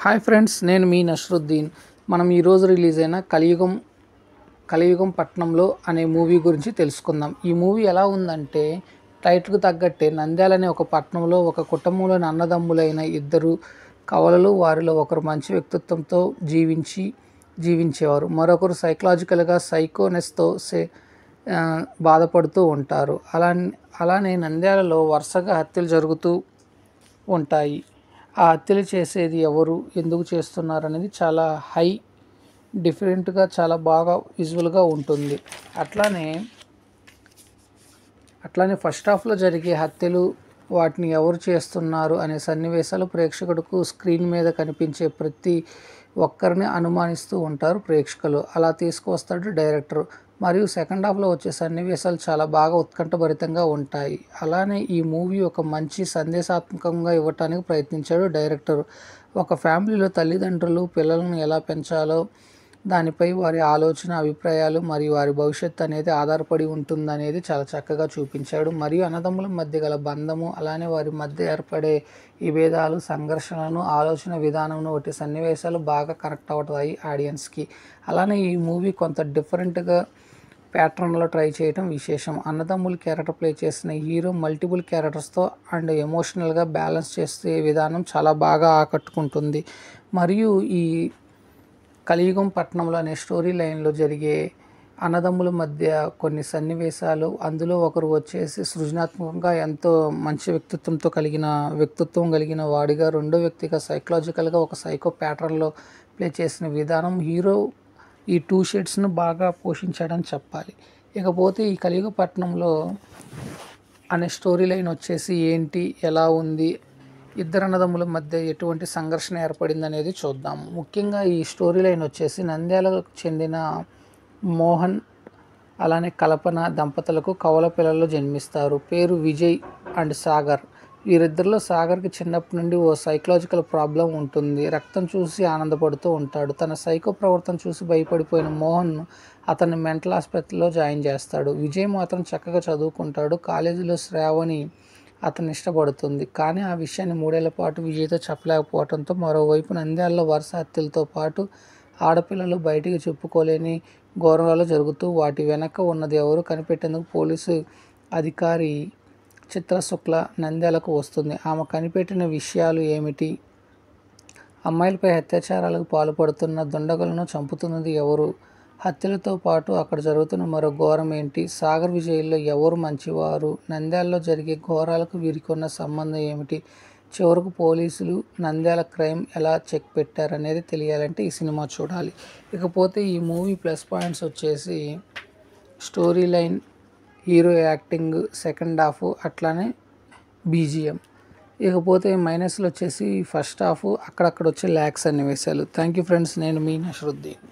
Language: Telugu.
హాయ్ ఫ్రెండ్స్, నేను మీ నస్రుద్దీన్. మనం ఈరోజు రిలీజ్ అయిన కలియుగం పట్నంలో అనే మూవీ గురించి తెలుసుకుందాం. ఈ మూవీ ఎలా ఉందంటే, టైటిల్కు తగ్గట్టే నంద్యాల అనే ఒక పట్టణంలో ఒక కుటుంబంలోని అన్నదమ్ములైన ఇద్దరు కవలలు, వారిలో ఒకరు మంచి వ్యక్తిత్వంతో జీవించేవారు. మరొకరు సైకలాజికల్గా సైకోనెస్తో బాధపడుతూ ఉంటారు. అలానే నంద్యాలలో వరుసగా హత్యలు జరుగుతూ ఉంటాయి. ఆ హత్యలు చేసేది ఎవరు, ఎందుకు చేస్తున్నారు అనేది చాలా డిఫరెంట్గా, చాలా బాగా విజువల్గా ఉంటుంది. అట్లానే ఫస్ట్ హాఫ్లో జరిగే హత్యలు, వాటిని ఎవరు చేస్తున్నారు అనే సన్నివేశాలు ప్రేక్షకుడికి స్క్రీన్ మీద కనిపించే ప్రతి ఒక్కరిని అనుమానిస్తూ ఉంటారు ప్రేక్షకులు. అలా తీసుకువస్తాడు డైరెక్టర్. మరియు సెకండ్ హాఫ్లో వచ్చే సన్నివేశాలు చాలా బాగా ఉత్కంఠభరితంగా ఉంటాయి. అలానే ఈ మూవీ ఒక మంచి సందేశాత్మకంగా ఇవ్వటానికి ప్రయత్నించాడు డైరెక్టర్. ఒక ఫ్యామిలీలో తల్లిదండ్రులు పిల్లలను ఎలా పెంచాలో దానిపై వారి ఆలోచన, అభిప్రాయాలు మరియు వారి భవిష్యత్తు అనేది ఆధారపడి ఉంటుందనేది చాలా చక్కగా చూపించాడు. మరియు అన్నదమ్ముల మధ్య గల బంధము, అలానే వారి మధ్య ఏర్పడే విభేదాలు, సంఘర్షణలను, ఆలోచన విధానంను వంటి సన్నివేశాలు బాగా కనెక్ట్ అవుతాయి ఆడియన్స్కి. అలానే ఈ మూవీ కొంత డిఫరెంట్గా ప్యాటర్న్లో ట్రై చేయడం విశేషం. అన్నదమ్ములు క్యారెక్టర్ ప్లే చేసిన హీరో మల్టిపుల్ క్యారెక్టర్స్తో అండ్ ఎమోషనల్గా బ్యాలెన్స్ చేసే విధానం చాలా బాగా ఆకట్టుకుంటుంది. మరియు ఈ కలియుగం పట్నంలో అనే స్టోరీ లైన్లో జరిగే అన్నదమ్ముల మధ్య కొన్ని సన్నివేశాలు, అందులో ఒకరు వచ్చేసి సృజనాత్మకంగా ఎంతో మంచి వ్యక్తిత్వం కలిగిన వాడిగా, రెండో వ్యక్తిగా సైకలాజికల్గా ఒక సైకో ప్యాటర్న్లో ప్లే చేసిన విధానం హీరో ఈ టూ షేడ్స్ను బాగా పోషించాడని చెప్పాలి. ఇకపోతే ఈ కలియుగ పట్నంలో అనే స్టోరీ లైన్ వచ్చేసి ఏంటి, ఎలా ఉంది, ఇద్దరు అన్నదమ్ముల మధ్య ఎటువంటి సంఘర్షణ ఏర్పడింది అనేది చూద్దాము. ముఖ్యంగా ఈ స్టోరీ లైన్ వచ్చేసి నంద్యాలకు చెందిన మోహన్ అలానే కల్పన దంపతులకు కవల పిల్లలు జన్మిస్తారు. పేరు విజయ్ అండ్ సాగర్. వీరిద్దరిలో సాగర్కి చిన్నప్పటి నుండి ఓ సైకలాజికల్ ప్రాబ్లం ఉంటుంది. రక్తం చూసి ఆనందపడుతూ ఉంటాడు. తన సైకో ప్రవర్తన చూసి భయపడిపోయిన మోహన్ అతన్ని మెంటల్ ఆసుపత్రిలో జాయిన్ చేస్తాడు. విజయ్ మాత్రం చక్కగా చదువుకుంటాడు. కాలేజీలో శ్రావణి అతన్ని ఇష్టపడుతుంది. కానీ ఆ విషయాన్ని 3 ఏళ్ల పాటు విజయ్తో చెప్పలేకపోవడంతో మరోవైపు నంద్యాలలో వరుస హత్యలతో పాటు ఆడపిల్లలు బయటికి చెప్పుకోలేని ఘోరాలు జరుగుతూ వాటి వెనక ఉన్నది ఎవరు కనిపెట్టేందుకు పోలీసు అధికారి చిత్రశుక్ల నంద్యాలకు వస్తుంది. ఆమె కనిపెట్టిన విషయాలు ఏమిటి, అమ్మాయిలపై అత్యాచారాలకు పాల్పడుతున్న దుండగులను చంపుతున్నది ఎవరు, హత్యలతో పాటు అక్కడ జరుగుతున్న మరో ఘోరం ఏంటి, సాగర్ విజయ్లో ఎవరు మంచివారు, నంద్యాలలో జరిగే ఘోరాలకు వీరికి ఉన్న సంబంధం ఏమిటి, చివరకు పోలీసులు నంద్యాల క్రైమ్ ఎలా చెక్ పెట్టారనేది తెలియాలంటే ఈ సినిమా చూడాలి. ఇకపోతే ఈ మూవీ ప్లస్ పాయింట్స్ వచ్చేసి story line, hero acting, second half, అట్లానే బీజిఎం. ఇకపోతే మైనస్లు వచ్చేసి ఫస్ట్ హాఫ్, అక్కడక్కడ వచ్చే ల్యాగ్స్ సన్నివేశాలు. థ్యాంక్ యూ ఫ్రెండ్స్, నేను మీ నస్రుద్దీన్.